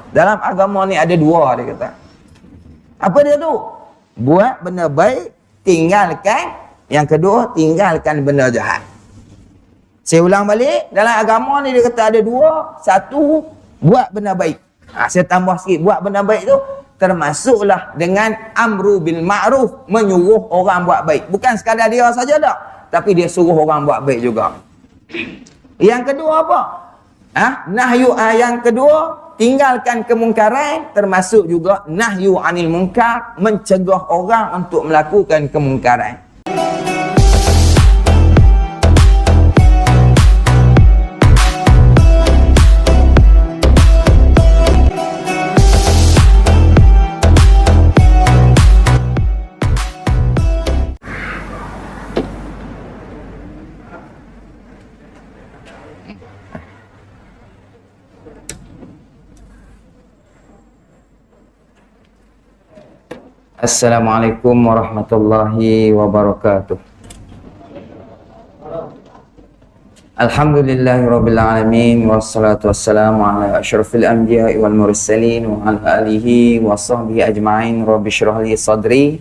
Dalam agama ni ada dua, dia kata. Apa dia tu? Buat benda baik, tinggalkan. Yang kedua, tinggalkan benda jahat. Saya ulang balik, dalam agama ni dia kata ada dua. Satu, buat benda baik. Saya tambah sikit, buat benda baik tu termasuklah dengan amru bil ma'ruf, menyuruh orang buat baik. Bukan sekadar dia saja dah, tapi dia suruh orang buat baik juga. Yang kedua apa? Nahyu. Yang kedua, tinggalkan kemungkaran, termasuk juga nahyu anil munkar, mencegah orang untuk melakukan kemungkaran. Assalamualaikum warahmatullahi wabarakatuh. Alhamdulillahirabbil alamin, wassalatu wassalamu ala asyrafil anbiya'i wal mursalin wa ala alihi wa sahbihi ajma'in. Rabbi shrah li sadri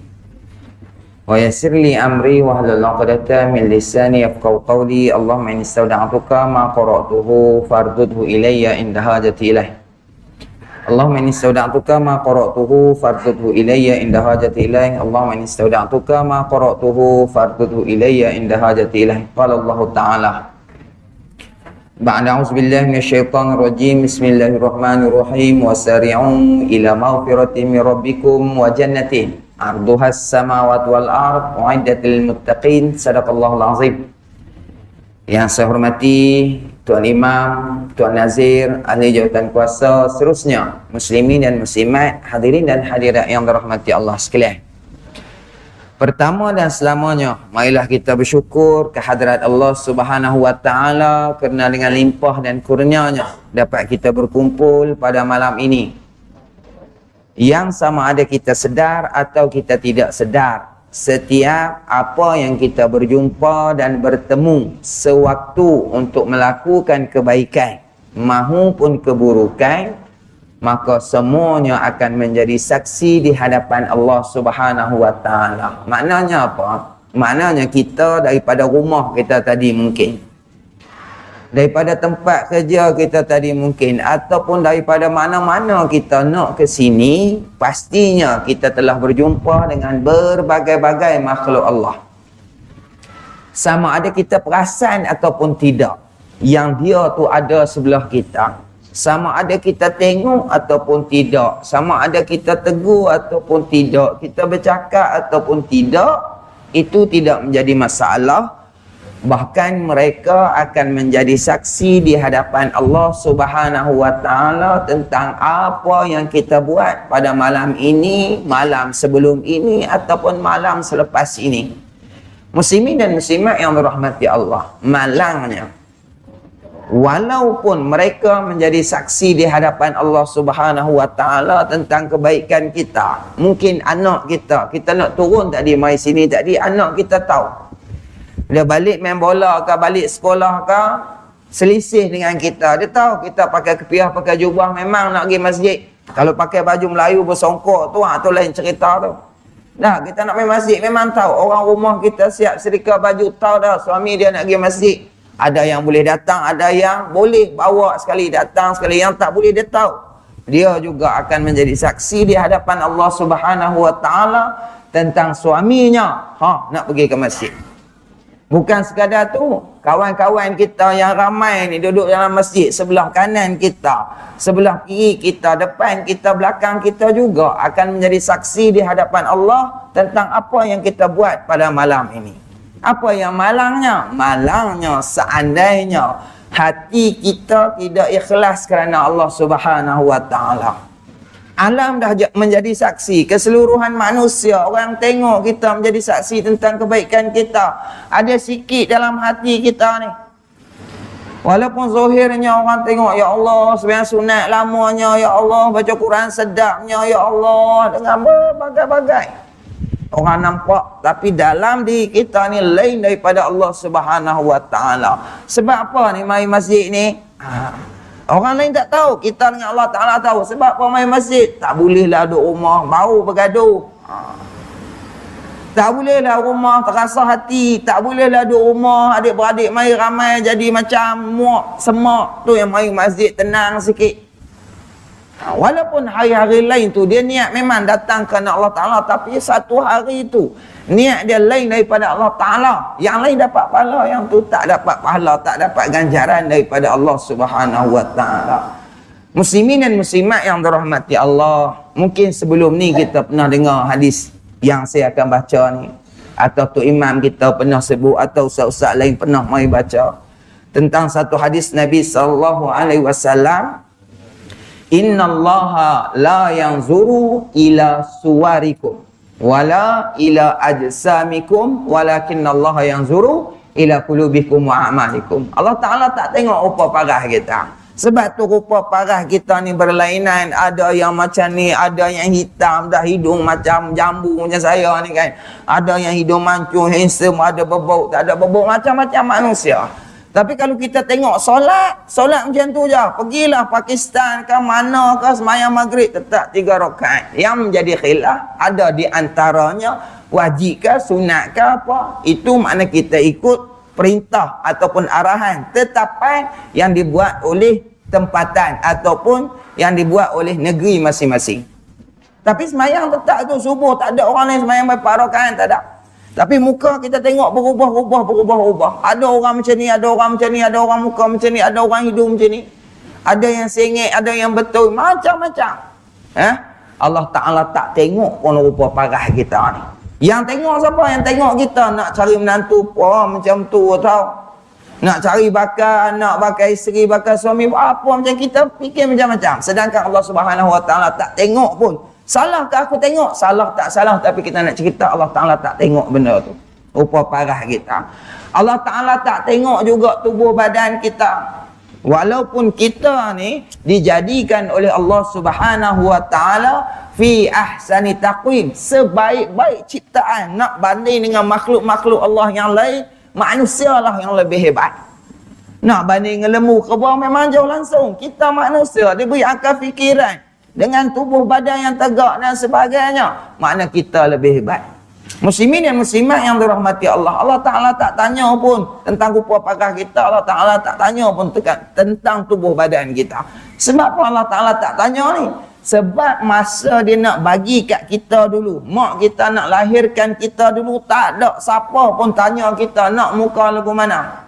wa yassir li amri wa hlul 'uqdatam min lisani yafqahu qawli. Allahumma inni istawda'tuka ma qara'tuhu fardudhu ilayya inda hajati ilaih. Allahumma inni istawda'tuka ma qara'tuhu fardudhu ilayya inda hajati ilaih. Allahumma inni istawda'tuka ma qara'tuhu fardudhu ilayya inda hajati ilaih. Qala Allah Ta'ala ba'da a'udzubillahi minasyaitonir rajim. Bismillahirrahmanirrahim. Wasari'u ila maghfiratin min rabbikum wa jannatin 'arduhas samawati wal ard u'iddat lil muttaqin. Sadaqallahul azim. Yang saya hormati Tuan Imam, Tuan Nazir, ahli jawatan kuasa, seterusnya muslimin dan muslimat, hadirin dan hadirat yang dirahmati Allah sekalian. Pertama dan selamanya, marilah kita bersyukur kehadrat Allah Subhanahu wa taala kerana dengan limpah dan kurnianya dapat kita berkumpul pada malam ini. Yang sama ada kita sedar atau kita tidak sedar, setiap apa yang kita berjumpa dan bertemu sewaktu untuk melakukan kebaikan mahupun keburukan, maka semuanya akan menjadi saksi di hadapan Allah Subhanahu wa taala. Maknanya apa? Maknanya kita daripada rumah kita tadi mungkin, daripada tempat kerja kita tadi mungkin, ataupun daripada mana-mana kita nak ke sini, pastinya kita telah berjumpa dengan berbagai-bagai makhluk Allah. Sama ada kita perasan ataupun tidak, yang dia tu ada sebelah kita. Sama ada kita tengok ataupun tidak, sama ada kita tegur ataupun tidak, kita bercakap ataupun tidak, itu tidak menjadi masalah. Bahkan mereka akan menjadi saksi di hadapan Allah Subhanahu wa taala tentang apa yang kita buat pada malam ini, malam sebelum ini, ataupun malam selepas ini. Muslimin dan muslimat yang dirahmati Allah, malangnya walaupun mereka menjadi saksi di hadapan Allah Subhanahu wa taala tentang kebaikan kita, mungkin anak kita nak turun tadi mai sini tadi, anak kita tahu dia balik main bola ke, balik sekolah ke, selisih dengan kita. Dia tahu kita pakai kepiah, pakai jubah, memang nak pergi masjid. Kalau pakai baju Melayu bersongkok tu, tu lain cerita tu. Dah, kita nak pergi masjid, memang tahu. Orang rumah kita siap sedekah baju, tahu dah suami dia nak pergi masjid. Ada yang boleh datang, ada yang boleh bawa sekali datang, sekali yang tak boleh, dia tahu. Dia juga akan menjadi saksi di hadapan Allah Subhanahu wa taala tentang suaminya nak pergi ke masjid. Bukan sekadar tu, kawan-kawan kita yang ramai ni duduk dalam masjid, sebelah kanan kita, sebelah kiri kita, depan kita, belakang kita juga akan menjadi saksi di hadapan Allah tentang apa yang kita buat pada malam ini. Apa yang malangnya? Malangnya seandainya hati kita tidak ikhlas kerana Allah Subhanahu wa taala. Alam dah menjadi saksi, keseluruhan manusia, orang tengok kita menjadi saksi tentang kebaikan kita. Ada sikit dalam hati kita ni, walaupun zahirnya orang tengok, ya Allah sembahyang sunat lamanya, ya Allah baca Quran sedapnya, ya Allah, dengan berbagai-bagai orang nampak, tapi dalam diri kita ni lain daripada Allah Subhanahu wa taala. Sebab apa ni mari masjid ni? Orang lain tak tahu, kita dengan Allah Ta'ala tahu. Sebab apa main masjid? Tak bolehlah duduk rumah, bau bergaduh. Tak bolehlah rumah terasa hati. Tak bolehlah duduk rumah, adik-beradik main ramai jadi macam muak, semak. Tu yang main masjid tenang sikit. Walaupun hari-hari lain tu dia niat memang datang kerana Allah Ta'ala, tapi satu hari tu niat dia lain daripada Allah Ta'ala. Yang lain dapat pahala, yang tu tak dapat pahala, tak dapat ganjaran daripada Allah Subhanahu Wa Ta'ala. Muslimin dan muslimat yang dirahmati Allah, mungkin sebelum ni kita pernah dengar hadis yang saya akan baca ni, atau tu imam kita pernah sebut, atau ustaz-ustaz lain pernah mai baca tentang satu hadis Nabi SAW. Innallaha la yanzuru ila suwarikum wala ila ajsamikum walakinallaha yanzuru ila qulubikum wa a'malikum. Allah Ta'ala tak tengok rupa parah kita. Sebab tu rupa parah kita ni berlainan. Ada yang macam ni, ada yang hitam, dah hidung macam jambu macam saya ni kan. Ada yang hidung mancung, handsome, ada bebau, tak ada bebau, macam-macam manusia. Tapi kalau kita tengok solat macam tu je. Pergilah Pakistan ke mana ke, sembahyang maghrib tetap 3 rakaat. Yang menjadi khilaf ada di antaranya wajib ke, sunat ke apa. Itu makna kita ikut perintah ataupun arahan tetapan yang dibuat oleh tempatan ataupun yang dibuat oleh negeri masing-masing. Tapi sembahyang tetap tu subuh, tak ada orang lain sembahyang 4 rakaat, tak ada. Tapi muka kita tengok berubah. Ada orang macam ni, ada orang macam ni, ada orang muka macam ni, ada orang hidung macam ni. Ada yang sengit, ada yang betul, macam-macam. Allah Ta'ala tak tengok pun rupa parah kita ni. Yang tengok siapa? Yang tengok kita nak cari menantu macam tu tau. Nak cari bakal anak, bakal isteri, bakal suami, apa macam kita fikir macam-macam. Sedangkan Allah Subhanahu Wa Ta'ala tak tengok pun. Salah ke aku tengok? Salah tak salah, tapi kita nak cerita Allah Ta'ala tak tengok benda tu. Rupa parah kita. Allah Ta'ala tak tengok juga tubuh badan kita. Walaupun kita ni dijadikan oleh Allah Subhanahu Wa Ta'ala fi ahsani taqwim, sebaik-baik ciptaan. Nak banding dengan makhluk-makhluk Allah yang lain, manusia lah yang lebih hebat. Nak banding dengan lembu, kebau memang jauh langsung. Kita manusia diberi akal fikiran dengan tubuh badan yang tegak dan sebagainya, makna kita lebih hebat. Muslimin dan muslimat yang dirahmati Allah, Allah Ta'ala tak tanya pun tentang rupa parah kita. Allah Ta'ala tak tanya pun tentang tubuh badan kita. Sebab apa Allah Ta'ala tak tanya ni? Sebab masa dia nak bagi kat kita dulu, mak kita nak lahirkan kita dulu, tak ada siapa pun tanya kita nak muka lagu mana.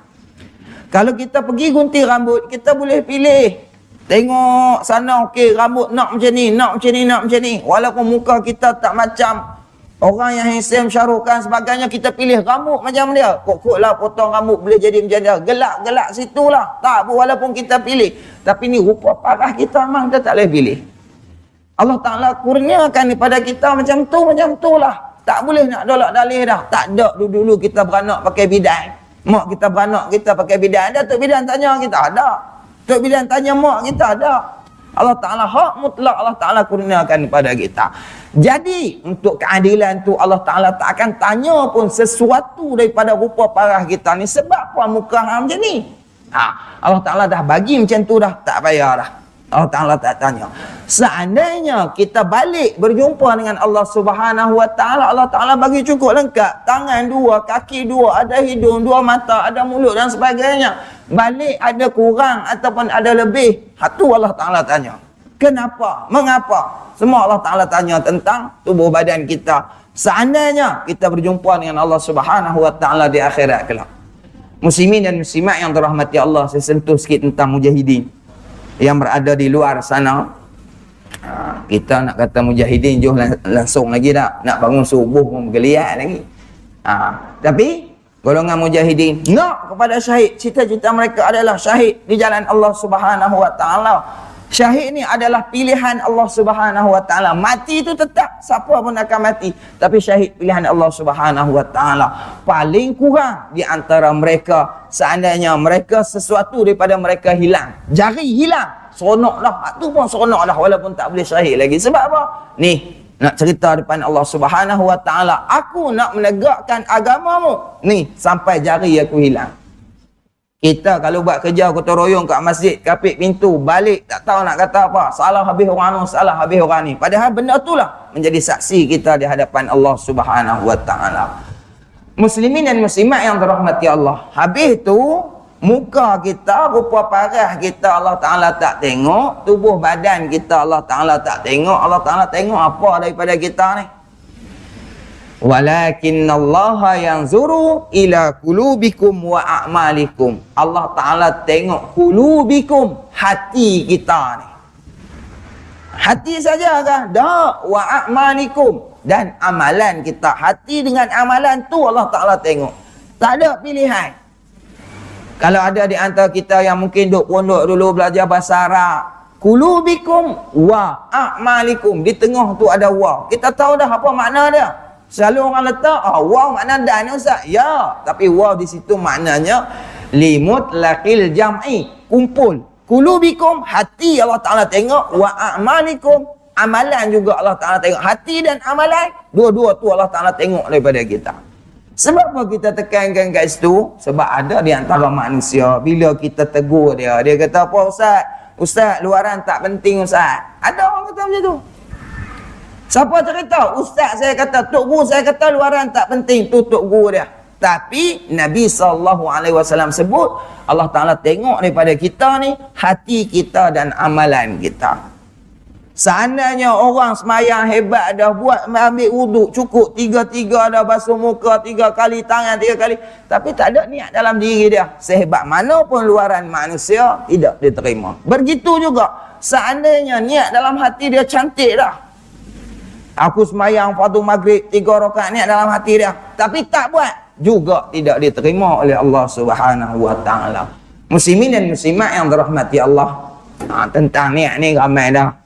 Kalau kita pergi gunting rambut, kita boleh pilih. Tengok sana, okey, rambut nak macam ni, nak macam ni, nak macam ni. Walaupun muka kita tak macam orang yang handsome, Shah Rukh Khan sebagainya, kita pilih rambut macam dia. Kok lah potong rambut boleh jadi macam dia. Gelak-gelak situlah. Tak, walaupun kita pilih. Tapi ni rupa parah kita memang kita tak boleh pilih. Allah Ta'ala kurniakan kepada kita macam tu lah. Tak boleh nak dolak dalih dah. Tak ada dulu kita beranak pakai bidan. Mak kita beranak kita pakai bidan. Ada Tok Bidan tanya kita? Ada. Tok Bidan tanya mak kita? Ada. Allah Ta'ala hak mutlak Allah Ta'ala kurniakan kepada kita. Jadi untuk keadilan tu Allah Ta'ala tak akan tanya pun sesuatu daripada rupa parah kita ni. Sebab apa muka hang macam ni? Allah Ta'ala dah bagi macam tu dah. Tak payah dah. Allah Ta'ala tak tanya. Seandainya kita balik berjumpa dengan Allah Subhanahu Wa Ta'ala, Allah Ta'ala bagi cukup lengkap. Tangan 2, kaki 2, ada hidung, 2 mata, ada mulut dan sebagainya. Balik ada kurang ataupun ada lebih, itu Allah Ta'ala tanya. Kenapa? Mengapa? Semua Allah Ta'ala tanya tentang tubuh badan kita. Seandainya kita berjumpa dengan Allah Subhanahu Wa Ta'ala di akhirat kelak. Muslimin dan muslimat yang dirahmati Allah, saya sentuh sikit tentang mujahidin yang berada di luar sana. Kita nak kata mujahidin jauh langsung lagi tak, nak bangun subuh pun bergeliat lagi. Tapi golongan mujahidin nak kepada syahid, cita-cita mereka adalah syahid di jalan Allah Subhanahu Wa Ta'ala. Syahid ni adalah pilihan Allah Subhanahu Wa Ta'ala. Mati itu tetap, siapa pun akan mati, tapi syahid pilihan Allah Subhanahu Wa Ta'ala. Paling kurang di antara mereka, seandainya mereka sesuatu daripada mereka hilang, jari hilang, seronok dah, itu pun seronok dah, walaupun tak boleh syahid lagi. Sebab apa? Ni nak cerita depan Allah Subhanahu Wa Ta'ala, aku nak menegakkan agamamu ni sampai jari aku hilang. Kita kalau buat kerja gotong royong kat masjid, kapit pintu, balik tak tahu nak kata apa, salah habis orang tu, salah habis orang ni. Padahal benda itulah menjadi saksi kita di hadapan Allah Subhanahu wa taala. Muslimin dan muslimat yang dirahmati Allah. Habis tu muka kita, rupa parah kita Allah Taala tak tengok, tubuh badan kita Allah Taala tak tengok. Allah Taala tengok apa daripada kita ni? Walakinallaha yanzuru ila qulubikum wa a'malikum. Allah Ta'ala tengok qulubikum, hati kita ni. Hati saja kah? Tak. Wa a'malikum, dan amalan kita. Hati dengan amalan tu Allah Ta'ala tengok. Tak ada pilihan. Kalau ada di antara kita yang mungkin duk pondok dulu belajar bahasa Arab, qulubikum wa a'malikum, di tengah tu ada wa. Kita tahu dah apa makna dia. Selalu orang letak, waw makna dan Ustaz. Ya, tapi waw di situ maknanya limutlaqil jam'i, kumpul. Qulubikum, hati Allah Taala tengok, wa a'malikum, amalan juga Allah Taala tengok. Hati dan amalan, dua-dua tu Allah Taala tengok daripada kita. Sebab apa kita tekankan kat situ? Sebab ada di antara manusia, bila kita tegur dia, dia kata apa Ustaz? Ustaz, luaran tak penting Ustaz. Ada orang kata macam tu. Siapa cerita? Ustaz saya kata, tok guru saya kata luaran tak penting, tu tok guru dia. Tapi Nabi SAW sebut, Allah Ta'ala tengok daripada kita ni, hati kita dan amalan kita. Seandainya orang semayang hebat dah buat, ambil wuduk cukup, tiga-tiga dah basuh muka, 3 kali tangan, 3 kali, tapi tak ada niat dalam diri dia. Sehebat mana pun luaran manusia, tidak diterima. Begitu juga, seandainya niat dalam hati dia cantik dah. Aku semayang fardu maghrib 3 rakaat niat dalam hati dia, tapi tak buat, juga tidak diterima oleh Allah Subhanahu wa taala. Muslimin dan muslimat yang dirahmati Allah, tentang niat ni ramai dah.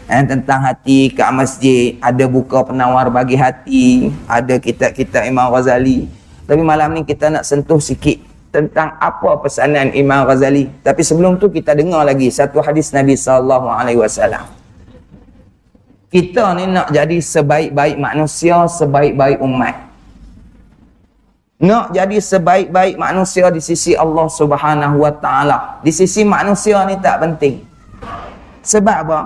Tentang hati, kat masjid ada buka penawar bagi hati, ada kitab-kitab Imam Ghazali. Tapi malam ni kita nak sentuh sikit tentang apa pesanan Imam Ghazali. Tapi sebelum tu kita dengar lagi satu hadis Nabi SAW. Kita ni nak jadi sebaik-baik manusia, sebaik-baik umat. Nak jadi sebaik-baik manusia di sisi Allah Subhanahu wa taala. Di sisi manusia ni tak penting. Sebab apa?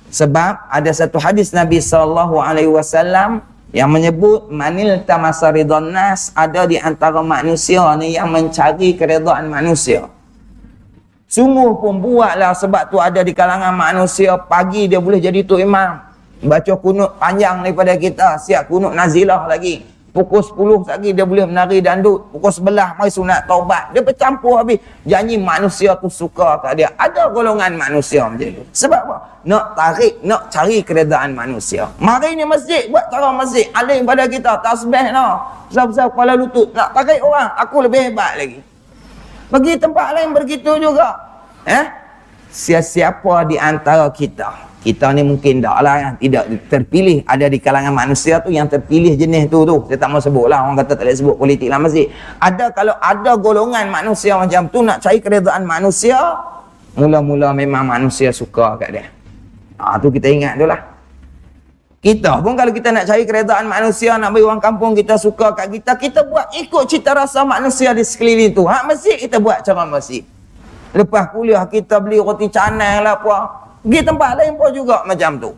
Sebab ada satu hadis Nabi SAW yang menyebut manil tamasaridun nas, ada di antara manusia ni yang mencari keredaan manusia. Sungguh pun buatlah, sebab tu ada di kalangan manusia pagi dia boleh jadi tu imam. Baca kunut panjang daripada kita, siap kunut nazilah lagi. Pukul 10 lagi dia boleh menari dandut. Pukul 11 mari sunat taubat. Dia bercampur habis. Janji manusia tu suka kat dia. Ada golongan manusia macam tu. Sebab apa? Nak tarik, nak cari keredaan manusia. Mari ni masjid, buat cara masjid. Alim pada kita, tasbih no. Besar-besar kepala lutut. Nak tarik orang, aku lebih hebat lagi. Pergi tempat lain begitu juga. Siapa di antara kita, kita ni mungkin tak lah yang tidak terpilih, ada di kalangan manusia tu yang terpilih jenis tu. Saya tak mau sebut lah, orang kata tak boleh sebut politik lah masjid. Ada, kalau ada golongan manusia macam tu nak cari keredaan manusia, mula-mula memang manusia suka kat dia. Tu kita ingat tu lah. Kita pun kalau kita nak cari keredaan manusia, nak bagi orang kampung kita suka kat kita, kita buat ikut cita rasa manusia di sekeliling tu. Hak masjid kita buat cara masjid. Lepas kuliah kita beli roti canai lah apa. Pergi tempat lain pun juga macam tu.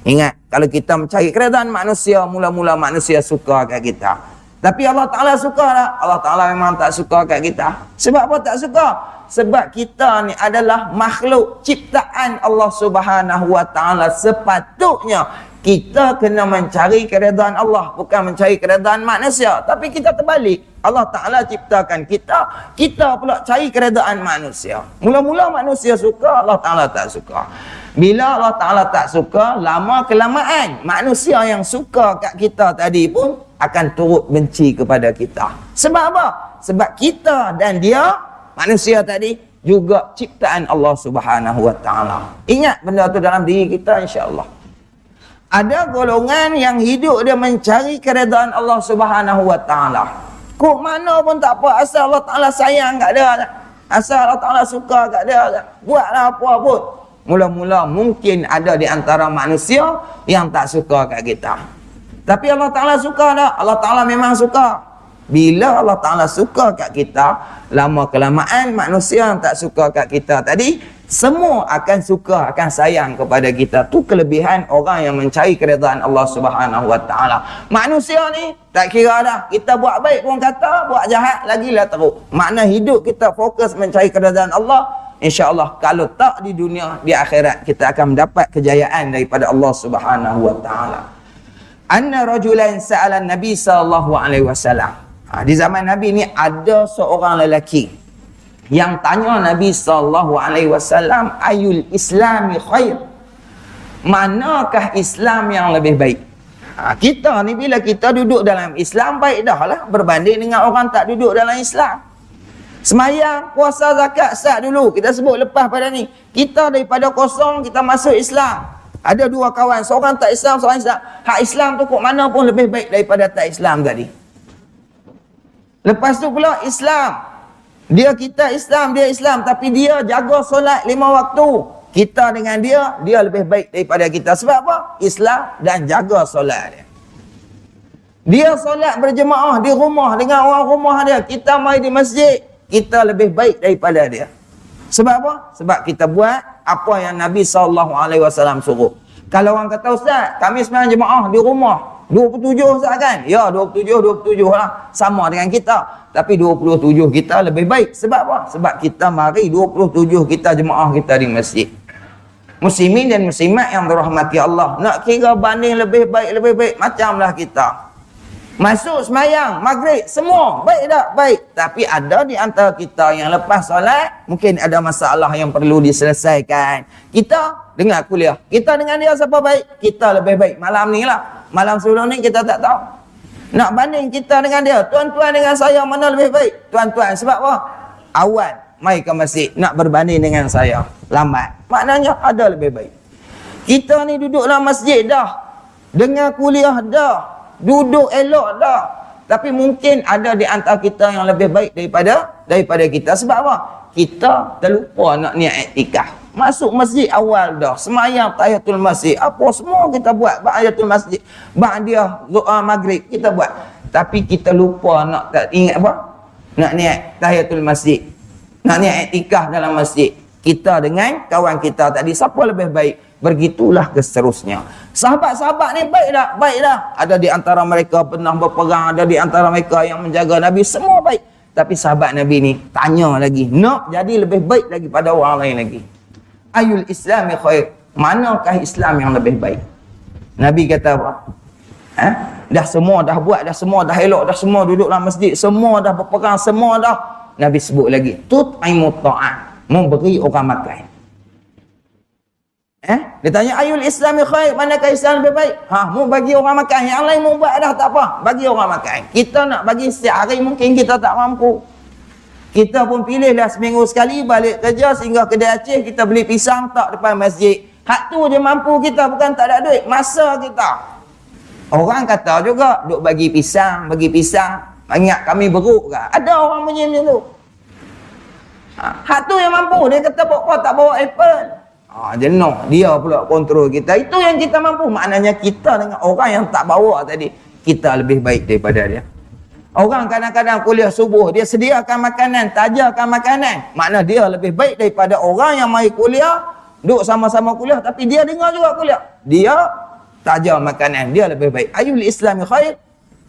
Ingat, kalau kita mencari keredaan manusia, mula-mula manusia suka kat kita. Tapi Allah Ta'ala suka tak? Allah Ta'ala memang tak suka kat kita. Sebab apa tak suka? Sebab kita ni adalah makhluk ciptaan Allah Subhanahu wa Ta'ala. Sepatutnya kita kena mencari keredaan Allah, bukan mencari keredaan manusia. Tapi kita terbalik. Allah Ta'ala ciptakan kita, kita pula cari keredaan manusia. Mula-mula manusia suka, Allah Ta'ala tak suka. Bila Allah Ta'ala tak suka, lama kelamaan manusia yang suka kat kita tadi pun akan turut benci kepada kita. Sebab apa? Sebab kita dan dia, manusia tadi, juga ciptaan Allah Subhanahu wa Ta'ala. Ingat benda tu dalam diri kita, insya-Allah. Ada golongan yang hidup dia mencari keredaan Allah Subhanahu wa Ta'ala. Kok mana pun tak apa, asal Allah Ta'ala sayang kat dia, asal Allah Ta'ala suka kat dia, buatlah apa pun. Mula-mula mungkin ada di antara manusia yang tak suka kat kita. Tapi Allah Ta'ala suka tak? Allah Ta'ala memang suka. Bila Allah Ta'ala suka kat kita, lama kelamaan manusia yang tak suka kat kita tadi, semua akan suka, akan sayang kepada kita. Tu kelebihan orang yang mencari keredaan Allah Subhanahu Wa Ta'ala. Manusia ni tak kira dah, kita buat baik pun kata, buat jahat lagilah teruk. Makna hidup kita fokus mencari keredaan Allah, insya-Allah kalau tak di dunia, di akhirat kita akan mendapat kejayaan daripada Allah Subhanahu Wa Ta'ala. Anna rajulan sa'ala Nabi sallallahu alaihi wasallam. Di zaman Nabi ni ada seorang lelaki yang tanya Nabi sallallahu alaihi wasallam, ayul islami khair? Manakah Islam yang lebih baik? Kita ni bila kita duduk dalam Islam baik dah lah berbanding dengan orang tak duduk dalam Islam. Semayang, puasa, zakat, sat dulu kita sebut lepas pada ni. Kita daripada kosong kita masuk Islam. Ada dua kawan, seorang tak Islam, seorang Islam. Hak Islam tu kok mana pun lebih baik daripada tak Islam tadi. Lepas tu pula Islam. Kita Islam, dia Islam. Tapi dia jaga solat 5 waktu. Kita dengan dia lebih baik daripada kita. Sebab apa? Islam dan jaga solat dia. Dia solat berjemaah di rumah dengan orang rumah dia. Kita mai di masjid. Kita lebih baik daripada dia. Sebab apa? Sebab kita buat apa yang Nabi SAW suruh. Kalau orang kata, Ustaz, kami sembahyang jemaah di rumah. 27 Ustaz kan? Ya, 27 lah. Sama dengan kita. Tapi 27 kita lebih baik. Sebab apa? Sebab kita mari 27 kita jemaah kita di masjid. Muslimin dan muslimat yang dirahmati Allah. Nak kira banding lebih baik macamlah kita. Masuk semayang, maghrib, semua baik tak? Baik. Tapi ada di antara kita yang lepas solat, mungkin ada masalah yang perlu diselesaikan. Kita dengar kuliah. Kita dengan dia siapa baik? Kita lebih baik. Malam ni lah. Malam sebelum ni kita tak tahu. Nak banding kita dengan dia. Tuan-tuan dengan saya mana lebih baik? Tuan-tuan. Sebab apa? Awal mai ke masjid. Nak berbanding dengan saya. Lambat. Maknanya ada lebih baik. Kita ni duduk dalam masjid dah. Dengar kuliah dah. Duduk elok dah. Tapi mungkin ada di antara kita yang lebih baik daripada kita. Sebab apa? Kita terlupa nak niat iktikaf. Masuk masjid awal dah. Semayang tahiyatul masjid. Apa semua kita buat. Tahiyatul masjid. Ba'diyah maghrib kita buat. Tapi kita lupa nak tak ingat apa? Nak niat tahiyatul masjid. Nak niat iktikaf dalam masjid. Kita dengan kawan kita tadi. Siapa lebih baik? Begitulah seterusnya. Sahabat-sahabat ni baik tak? Baik dah. Ada di antara mereka pernah berperang. Ada di antara mereka yang menjaga Nabi. Semua baik. Tapi sahabat Nabi ni tanya lagi. Nak jadi lebih baik daripada orang lain lagi. Ayul islami khair? Manakah Islam yang lebih baik? Nabi kata apa? Dah semua dah buat, dah semua dah elok, dah semua duduk dalam masjid, semua dah berperang, semua dah. Nabi sebut lagi, tut'imut ta'am, memberi orang makan. Dia tanya, ayul islami khair? Manakah Islam lebih baik? Mau bagi orang makan. Yang lain mau buat dah tak apa. Bagi orang makan. Kita nak bagi setiap hari mungkin kita tak mampu. Kita pun pilihlah seminggu sekali balik kerja sehingga kedai Aceh kita beli pisang tak depan masjid. Hak tu je mampu kita, bukan tak ada duit. Masa kita. Orang kata juga, duk bagi pisang. Ingat kami beruk ke? Ada orang punya macam tu. Hak tu yang mampu. Dia kata bawa tak bawa apple. Jenuh. Dia pula kontrol kita. Itu yang kita mampu. Maknanya kita dengan orang yang tak bawa tadi, kita lebih baik daripada dia. Orang kadang-kadang kuliah subuh, dia sediakan makanan, tajakan makanan. Makna dia lebih baik daripada orang yang mari kuliah, duduk sama-sama kuliah, tapi dia dengar juga kuliah. Dia taja makanan, dia lebih baik. Ayul islami khair?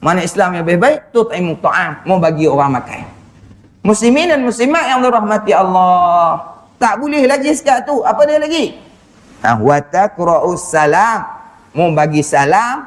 Mana Islam yang lebih baik? Tut'imut ta'am, mau bagi orang makan. Muslimin dan muslimat yang dirahmati Allah. Tak boleh lagi sekat tu. Apa dia lagi? Wa taqra'us salam, mau bagi salam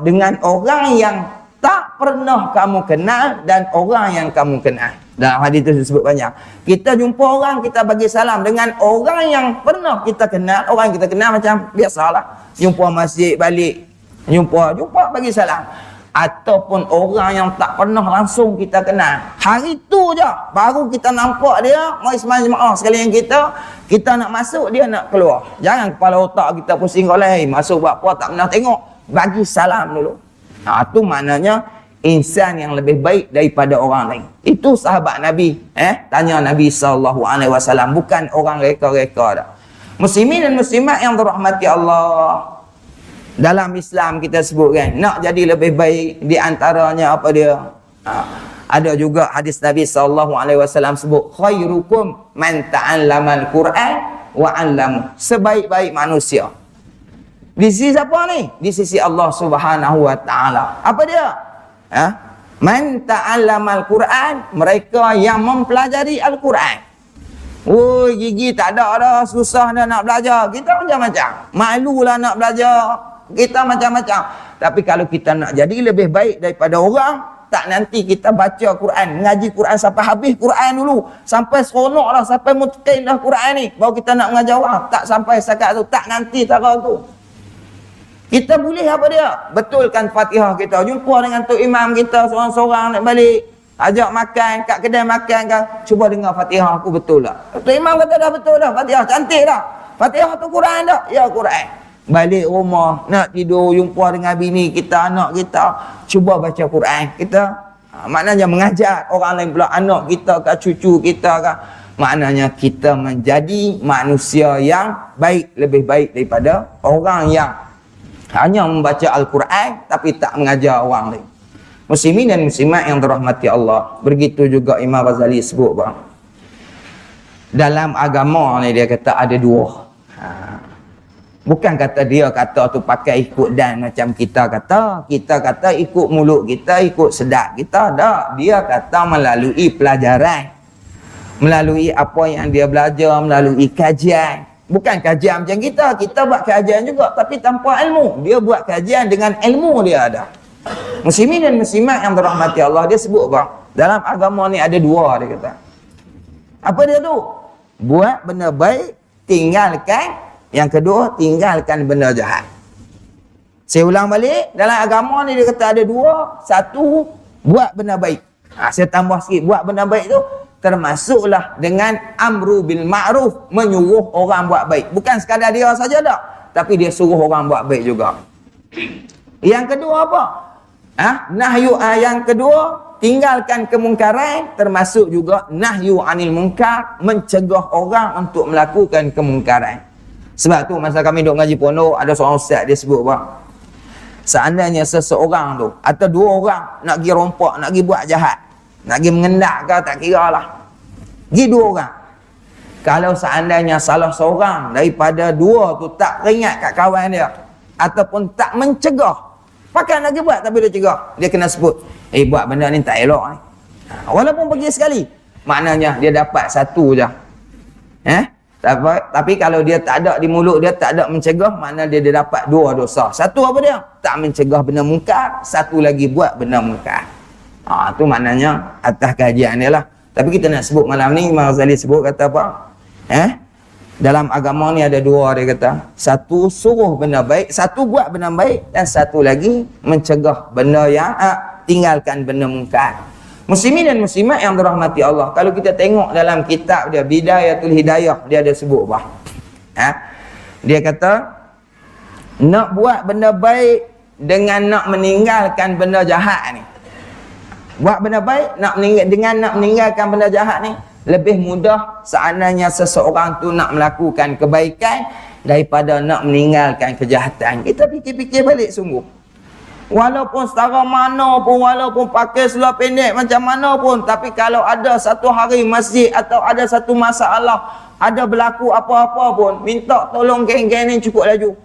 dengan orang yang tak pernah kamu kenal dan orang yang kamu kenal. Dalam hadis itu disebut banyak. Kita jumpa orang, kita bagi salam dengan orang yang pernah kita kenal. Orang yang kita kenal macam biasalah. Jumpa masjid balik. Jumpa bagi salam. Ataupun orang yang tak pernah langsung kita kenal. Hari tu je baru kita nampak dia, mari sembahyang jemaah sekalian kita nak masuk, dia nak keluar. Jangan kepala otak kita pusing oleh masuk buat apa tak pernah tengok. Bagi salam dulu. Itu maknanya insan yang lebih baik daripada orang lain. Itu sahabat Nabi. Tanya Nabi SAW. Bukan orang reka-reka dah. Muslimin dan muslimat yang dirahmati Allah. Dalam Islam kita sebut kan, nak jadi lebih baik di antaranya apa dia? Ada juga hadis Nabi SAW sebut, khairukum man ta'allamal Qur'an wa 'allama. Sebaik-baik manusia. Di sisi siapa ni? Di sisi Allah Subhanahu wa taala. Apa dia? Man ta'allamal Qur'an, mereka yang mempelajari Al-Quran. Oh, gigi tak ada dah, susah dah nak belajar. Kita macam-macam. Malulah nak belajar. Kita macam-macam. Tapi kalau kita nak jadi lebih baik daripada orang, tak nanti kita baca Quran, ngaji Quran sampai habis Quran dulu, sampai seronok lah, sampai mutqin dah Quran ni, baru kita nak mengajar orang. Tak sampai setakat tu, tak nanti cara tu. Kita boleh apa dia? Betulkan Fatihah kita, jumpa dengan tok imam kita seorang-seorang nak balik, ajak makan kat kedai makan kan, cuba dengar Fatihah aku betul tak? Tok imam kata dah betul dah, Fatihah cantik dah. Fatihah tu Quran tak? Ya Quran. Balik rumah, nak tidur, jumpa dengan bini kita, anak kita, cuba baca Quran. Kita, maknanya mengajar orang lain pula, anak kita ke, cucu kita ke. Maknanya kita menjadi manusia yang baik, lebih baik daripada orang yang hanya membaca Al-Quran, tapi tak mengajar orang lain. Muslimin dan muslimat yang dirahmati Allah. Begitu juga Imam Ghazali sebut bang. Dalam agama ni dia kata ada dua. Bukan kata dia kata tu pakai ikut dan macam kita kata ikut mulut kita, ikut sedap kita. Tak, dia kata melalui pelajaran, melalui apa yang dia belajar, melalui kajian. Bukan kajian macam kita buat kajian juga tapi tanpa ilmu. Dia buat kajian dengan ilmu dia ada. Muslimin dan muslimat yang dirahmati Allah, dia sebut bang, dalam agama ni ada dua, dia kata. Apa dia tu? Buat benda baik, tinggalkan. Yang kedua, tinggalkan benda jahat. Saya ulang balik, dalam agama ni dia kata ada dua. Satu, buat benda baik. Saya tambah sikit, buat benda baik tu termasuklah dengan amru bil ma'ruf, menyuruh orang buat baik. Bukan sekadar dia saja dah, tapi dia suruh orang buat baik juga. Yang kedua apa? Nahyu. Yang kedua, tinggalkan kemungkaran, termasuk juga nahyu anil munkar, mencegah orang untuk melakukan kemungkaran. Sebab tu masa kami duk ngaji pondok, ada seorang ustaz dia sebut bang, seandainya seseorang tu atau dua orang nak pergi rompak, nak pergi buat jahat, nak pergi mengendak ke, tak kira lah, pergi dua orang. Kalau seandainya salah seorang daripada dua tu tak teringat kat kawan dia, ataupun tak mencegah, pakai nak pergi buat tapi dia cegah, dia kena sebut, buat benda ni tak elok ni. Walaupun pergi sekali, maknanya dia dapat satu je. Tapi kalau dia tak ada di mulut dia, tak ada mencegah, maknanya dia dapat dua dosa. Satu apa dia? Tak mencegah benda mungkar, satu lagi buat benda mungkar. Tu maknanya atas kajian dia lah. Tapi kita nak sebut malam ni, Imam Ghazali sebut kata apa? Dalam agama ni ada dua, dia kata. Satu suruh benda baik, satu buat benda baik, dan satu lagi mencegah benda yang tinggalkan benda mungkar. Muslimin dan muslimat yang dirahmati Allah, kalau kita tengok dalam kitab dia Bidayatul Hidayah, dia ada sebut bah. Dia kata nak buat benda baik dengan nak meninggalkan benda jahat ni. Buat benda baik dengan nak meninggalkan benda jahat ni lebih mudah seandainya seseorang tu nak melakukan kebaikan daripada nak meninggalkan kejahatan. Kita fikir-fikir balik sungguh. Walaupun setara mana pun, walaupun pakai seluar pendek macam mana pun, tapi kalau ada satu hari masjid atau ada satu masalah, ada berlaku apa-apa pun, minta tolong geng-geng ni cukup laju.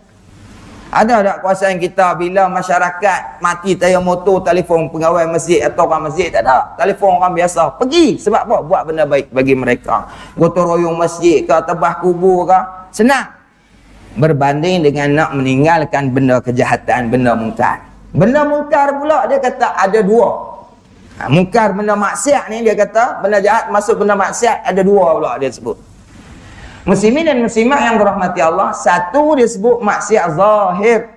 Ada tak kuasaan kita bila masyarakat mati tayar motor, telefon pegawai masjid atau orang masjid? Tak ada. Telefon orang biasa. Pergi. Sebab apa? Buat benda baik bagi mereka. Gotong royong masjid ke, tebah kubur ke. Senang. Berbanding dengan nak meninggalkan benda kejahatan, benda mungkar. Benda mungkar pula dia kata ada dua. Mungkar benda maksiat ni dia kata, benda jahat masuk benda maksiat ada dua pula dia sebut. Muslimin dan muslimat yang dirahmati Allah, satu dia sebut maksiat zahir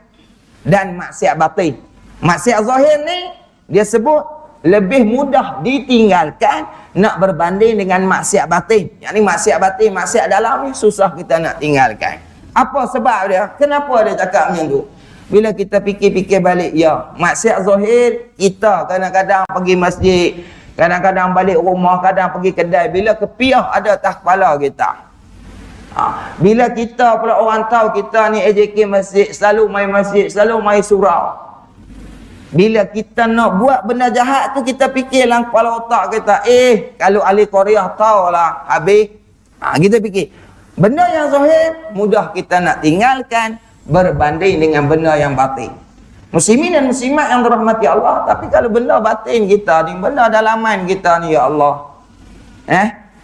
dan maksiat batin. Maksiat zahir ni dia sebut lebih mudah ditinggalkan nak berbanding dengan maksiat batin. Yang ni maksiat batin, maksiat dalam ni susah kita nak tinggalkan. Apa sebab dia? Kenapa dia cakap macam tu? Bila kita fikir-fikir balik, ya, maksiat zahir, kita kadang-kadang pergi masjid, kadang-kadang balik rumah, kadang pergi kedai, bila kepiah ada atas kepala kita. Bila kita pula orang tahu kita ni AJK masjid, selalu mai masjid, selalu mai surau. Bila kita nak buat benda jahat tu, kita fikir dalam kepala otak kita, kalau ahli Korea tahulah habis. Kita fikir benda yang zahir mudah kita nak tinggalkan berbanding dengan benda yang batin. Muslimin dan muslimat yang dirahmati Allah, tapi kalau benda batin kita ni, benda dalaman kita ni, ya Allah,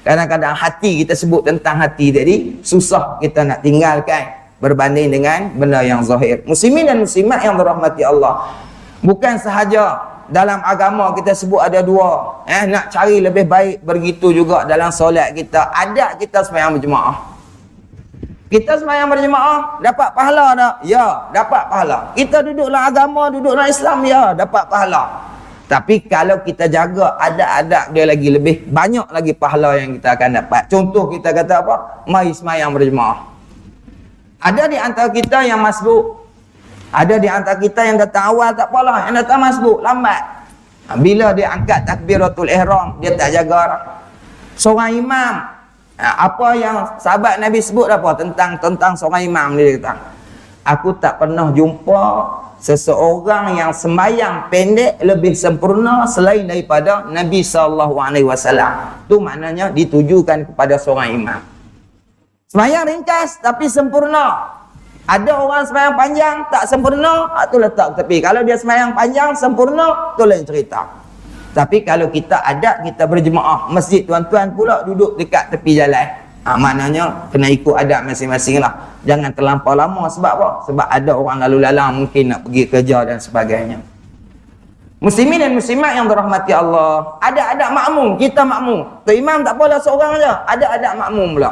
kadang-kadang hati, kita sebut tentang hati tadi, susah kita nak tinggalkan berbanding dengan benda yang zahir. Muslimin dan muslimat yang dirahmati Allah, bukan sahaja dalam agama kita sebut ada dua, nak cari lebih baik, begitu juga dalam solat kita. Ada kita sembahyang berjemaah. Kita sembahyang berjemaah, dapat pahala tak? Ya, dapat pahala. Kita duduk dalam agama, duduk dalam Islam, ya, dapat pahala. Tapi kalau kita jaga adab-adab dia lagi, lebih banyak lagi pahala yang kita akan dapat. Contoh kita kata apa? Mari sembahyang berjemaah. Ada di antara kita yang masbuk, ada di antara kita yang datang awal tak apalah, yang datang masbuk lambat. Bila dia angkat takbiratul ihram, dia tak jaga. Seorang imam, apa yang sahabat Nabi sebut apa tentang seorang imam dia kata, aku tak pernah jumpa seseorang yang sembahyang pendek lebih sempurna selain daripada Nabi SAW. Tu maknanya ditujukan kepada seorang imam. Sembahyang ringkas tapi sempurna. Ada orang sembahyang panjang tak sempurna, tu letak tepi. Kalau dia sembahyang panjang sempurna, tu lain cerita. Tapi kalau kita adab, kita berjemaah masjid, tuan-tuan pula duduk dekat tepi jalan, maknanya kena ikut adab masing-masing lah. Jangan terlampau lama. Sebab apa? Sebab ada orang lalu lalang mungkin nak pergi kerja dan sebagainya. Muslimin dan muslimat yang dirahmati Allah, ada adab makmum. Kita makmum, tu imam tak apalah seorang je, ada adab makmum pula.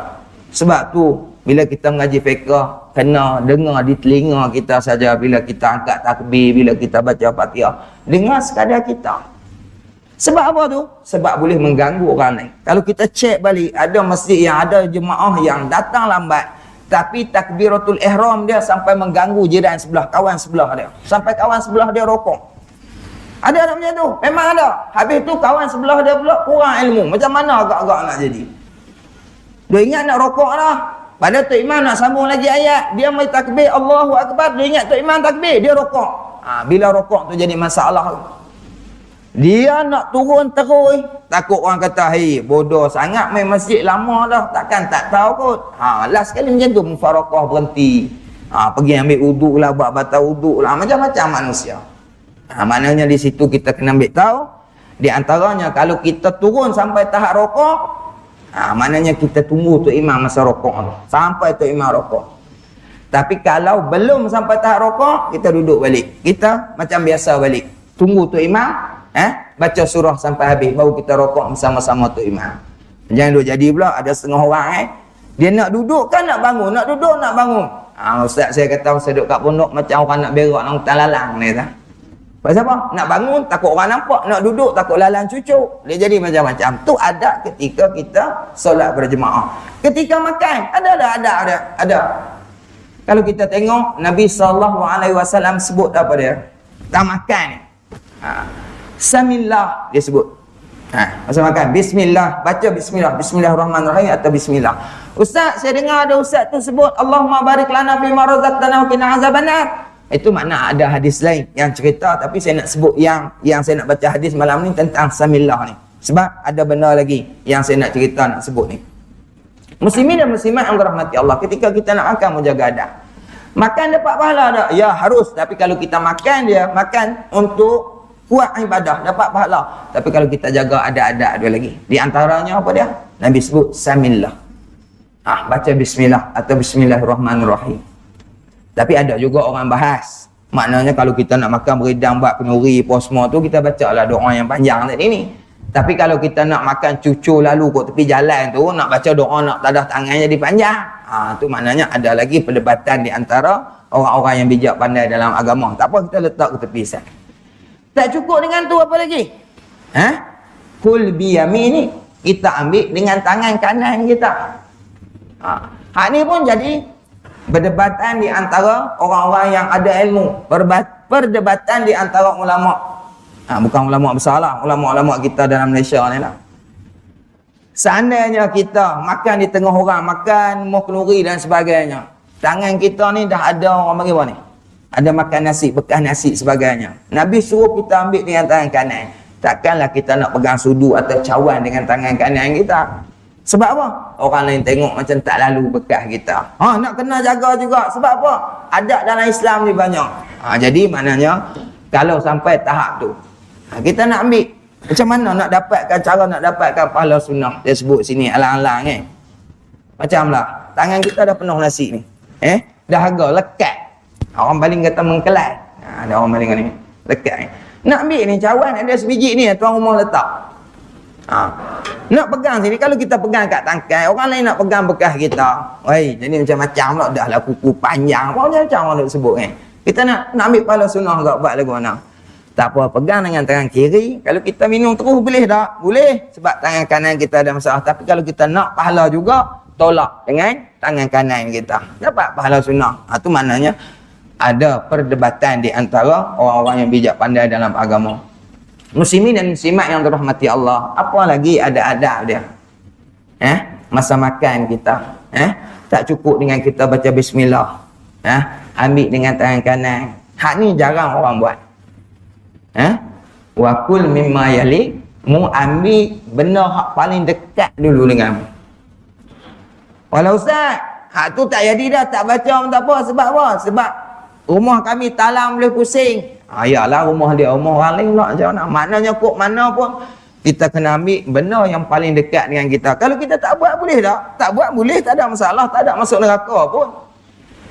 Sebab tu bila kita mengaji fiqh, kena dengar di telinga kita saja. Bila kita angkat takbir, bila kita baca Fatihah, dengar sekadar kita. Sebab apa tu? Sebab boleh mengganggu orang lain. Kalau kita cek balik, ada masjid yang ada jemaah yang datang lambat, tapi takbiratul ihram dia sampai mengganggu jiran sebelah, kawan sebelah dia. Sampai kawan sebelah dia rokok. Ada tak macam tu? Memang ada. Habis tu kawan sebelah dia pula kurang ilmu. Macam mana agak-agak nak jadi? Dia ingat nak rokok lah. Pada Tok Imam nak sambung lagi ayat, dia mai takbir Allahu Akbar, dia ingat Tok Imam takbir, dia rokok. Bila rokok tu jadi masalah. Dia nak turun terus, takut orang kata, hei bodoh sangat main masjid lama dah, takkan tak tahu kot. Last kali macam tu mufarakah berhenti. Pergi ambil uduk lah, buat batal uduk lah, macam-macam manusia. Maknanya di situ kita kena ambil tahu. Di antaranya kalau kita turun sampai tahap rokok, maknanya kita tunggu Tok Imam masa rokok tu, sampai Tok Imam rokok. Tapi kalau belum sampai tahap rokok, kita duduk balik, kita macam biasa balik, tunggu Tok Imam baca surah sampai habis, baru kita rokok bersama-sama Tok Imam. Jangan duduk jadi pula ada setengah orang dia nak duduk kan nak bangun, nak duduk nak bangun. Ustaz saya kata, saya duduk kat pondok macam orang nak berak dalam hutan lalang ni tak? Pasal apa? Nak bangun takut orang nampak, nak duduk takut lalang cucuk. Dia jadi macam-macam. Tu ada ketika kita solat berjemaah. Ketika makan, ada. Kalau kita tengok Nabi SAW sebut apa dia? Tak makan ni. Samillah dia sebut. Masa makan, bismillah, baca bismillah, bismillahirrahmanirrahim atau bismillah. Ustaz, saya dengar ada ustaz tu sebut Allahumma barik lana fima razaqtana wa qina azabannar. Itu makna ada hadis lain yang cerita, tapi saya nak sebut yang saya nak baca hadis malam ni tentang samillah ni. Sebab ada benda lagi yang saya nak cerita, nak sebut ni. Muslimin dan muslimat yang dirahmati Allah, ketika kita nak makan menjaga adab. Makan dapat pahala tak? Ya, harus. Tapi kalau kita makan dia, makan untuk kuat ibadah, dapat pahala. Tapi kalau kita jaga adab-adab dia lagi. Di antaranya apa dia? Nabi sebut samillah. Baca bismillah atau bismillahirrahmanirrahim. Tapi ada juga orang bahas, maknanya kalau kita nak makan beridang, buat penuri, posmo tu, kita baca lah doa yang panjang tadi ni. Tapi kalau kita nak makan cucu lalu kat tepi jalan tu, nak baca doa, nak tadah tangan jadi panjang, tu maknanya ada lagi perdebatan di antara orang-orang yang bijak pandai dalam agama. Tak apa, kita letak ke tepi sat. Tak cukup dengan tu, apa lagi? Kul biyamini, kita ambil dengan tangan kanan kita. Hak ni pun jadi perdebatan di antara orang-orang yang ada ilmu, perdebatan di antara ulama. Bukan ulama besar lah, ulama-ulama kita dalam Malaysia ni lah. Seandainya kita makan di tengah orang, makan muh kenuri dan sebagainya, tangan kita ni dah ada orang bagi apa ni? Ada makan nasi, bekas nasi sebagainya. Nabi suruh kita ambil dengan tangan kanan. Takkanlah kita nak pegang sudu atau cawan dengan tangan kanan kita. Sebab apa? Orang lain tengok macam tak lalu bekas kita. Nak kena jaga juga. Sebab apa? Adab dalam Islam ni banyak. Jadi maknanya, kalau sampai tahap tu, kita nak ambil. Macam mana nak dapatkan cara nak dapatkan pahala sunnah? Dia sebut sini alang-alang kan. Macamlah, tangan kita dah penuh nasi ni. Dahaga, lekat. Orang baling kata mengkelai. Ada orang baling ni, lekat. Nak ambil ni cawan ada sebiji ni, tuan rumah letak. Nak pegang sini, kalau kita pegang kat tangkai, orang lain nak pegang bekas kita. Jadi macam-macam lah, dah lah kuku panjang. Macam-macam orang nak sebut kan. Kita nak ambil pahala sunnah kat buat lagu mana. Tak apa, pegang dengan tangan kiri. Kalau kita minum terus boleh tak? Boleh. Sebab tangan kanan kita ada masalah. Tapi kalau kita nak pahala juga, tolak dengan tangan kanan kita. Dapat pahala sunnah. Itu maknanya ada perdebatan di antara orang-orang yang bijak pandai dalam agama. Muslimin dan muslimat yang dirahmati Allah. Apa lagi ada adab dia? Masa makan kita. Tak cukup dengan kita baca bismillah. Ambil dengan tangan kanan. Hak ni jarang orang buat. Wa kul mimma yali, mu ambil benda hak paling dekat dulu dengan mu. Walau ustaz, hak tu tak jadi dah, tak baca pun tak apa. Sebab apa? Sebab rumah kami talam boleh pusing. Yalah rumah dia, rumah orang lain pula macam mana. Maknanya kok mana pun kita kena ambil benda yang paling dekat dengan kita. Kalau kita tak buat boleh tak? Tak buat boleh, tak ada masalah, tak ada masuk neraka pun.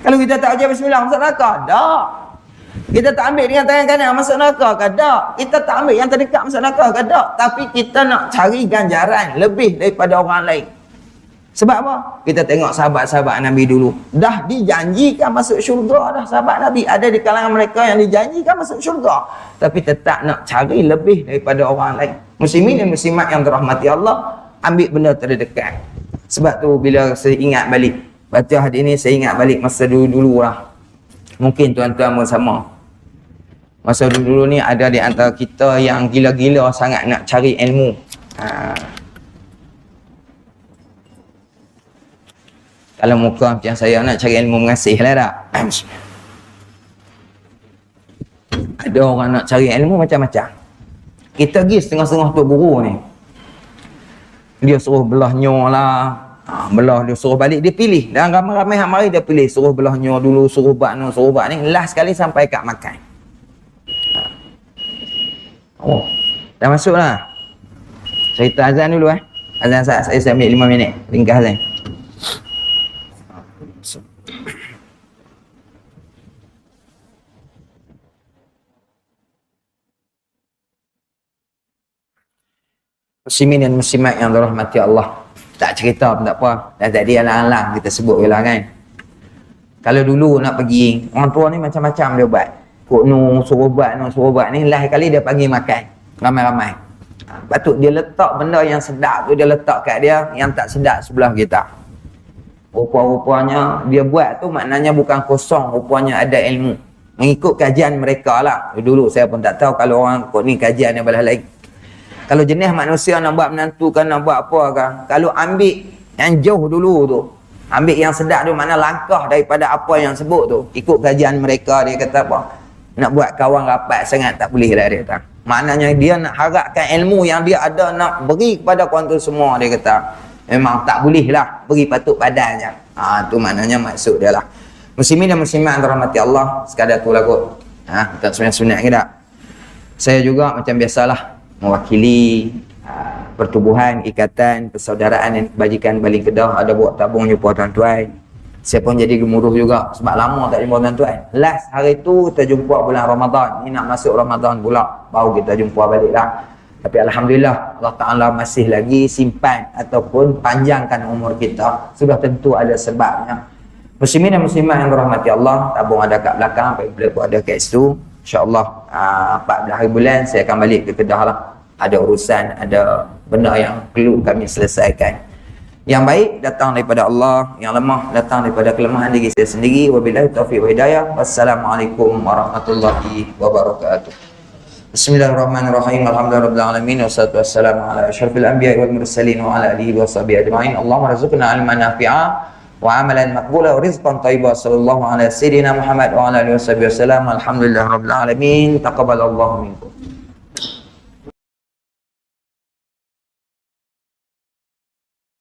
Kalau kita tak baca bismillah masuk neraka? Tak. Kita tak ambil dengan tangan kanan masuk neraka ke? Tak. Kita tak ambil yang terdekat masuk neraka ke? Tak. Tapi kita nak cari ganjaran lebih daripada orang lain. Sebab apa? Kita tengok sahabat-sahabat Nabi dulu. Dah dijanjikan masuk syurga dah sahabat Nabi. Ada di kalangan mereka yang dijanjikan masuk syurga. Tapi tetap nak cari lebih daripada orang lain. Muslimin dan muslimat yang dirahmati Allah, ambil benda terdekat. Sebab tu bila saya ingat balik, baca hadis ni saya ingat balik masa dulu-dulu lah. Mungkin tuan-tuan pun sama. Masa dulu-dulu ni ada di antara kita yang gila-gila sangat nak cari ilmu. Kalau muka macam saya nak cari ilmu mengasih lah tak? Ada orang nak cari ilmu macam-macam. Kita pergi setengah-setengah tu guru ni. Dia suruh belah nyor lah. Belah dia suruh balik, dia pilih. Dan ramai-ramai yang mari dia pilih. Suruh belah nyor dulu, suruh buat ni, suruh buat ni. Last sekali sampai kat makan. Dah masuk lah. Cerita azan dulu Azan saya ambil 5 minit. Ringkas azan. Muslimin dan muslimat yang dirahmati Allah. Tak cerita pun tak apa. Dah tadi alang-alang kita sebut je lah kan. Kalau dulu nak pergi, orang tua ni macam-macam dia buat. Kok suruh buat ni. Last kali dia panggil makan. Ramai-ramai. Patut dia letak benda yang sedap tu, dia letak kat dia. Yang tak sedap sebelah kita. Rupa-rupanya dia buat tu maknanya bukan kosong. Rupanya ada ilmu. Mengikut kajian mereka lah. Dulu saya pun tak tahu kalau orang kok ni kajian yang belah lain. Kalau jenis manusia nak buat menantu kan, nak buat apa kan, kalau ambil yang jauh dulu tu, ambil yang sedap tu, mana langkah daripada apa yang sebut tu, ikut kajian mereka, dia kata apa, nak buat kawan rapat sangat tak boleh dah dia kata. Maknanya dia nak harapkan ilmu yang dia ada nak beri kepada kawan tu semua, dia kata memang tak boleh lah, beri patut padannya. Tu maknanya maksud dia lah. Muslimin dan muslimat dirahmati Allah, sekadar tu lah kot. Tak sunat-sunat ke tak? Saya juga macam biasalah mewakili pertubuhan, ikatan, persaudaraan dan kebajikan Baling Kedah ada buat tabung jumpa tuan-tuan. Saya pun jadi gemuruh juga sebab lama tak jumpa tuan-tuan. Last hari tu kita jumpa bulan Ramadan. Ni nak masuk Ramadan pula baru kita jumpa balik lah. Tapi Alhamdulillah Allah Ta'ala masih lagi simpan ataupun panjangkan umur kita. Sudah tentu ada sebabnya. Muslimin dan muslimat yang dirahmati Allah, tabung ada kat belakang, Pak pun ada kat situ. InsyaAllah 14 hari bulan saya akan balik ke Kedah lah. Ada urusan, ada benda yang perlu kami selesaikan. Yang baik datang daripada Allah, yang lemah datang daripada kelemahan diri saya sendiri. Wabillahi taufiq wa hidayah. Wassalamualaikum warahmatullahi wabarakatuh. Bismillahirrahmanirrahim. Alhamdulillahirabbil alamin wassalatu wassalamu ala asyrafil anbiya'i wal mursalin wa ala alihi washabihi ajma'in. Allahumma rzuqna ilman nafi'a wa amalan maqbula wa rizqan thayyiban. Sallallahu ala sayyidina Muhammad wa ala alihi wasallam. Alhamdulillah rabbil alamin. Taqabbalallahu minkum.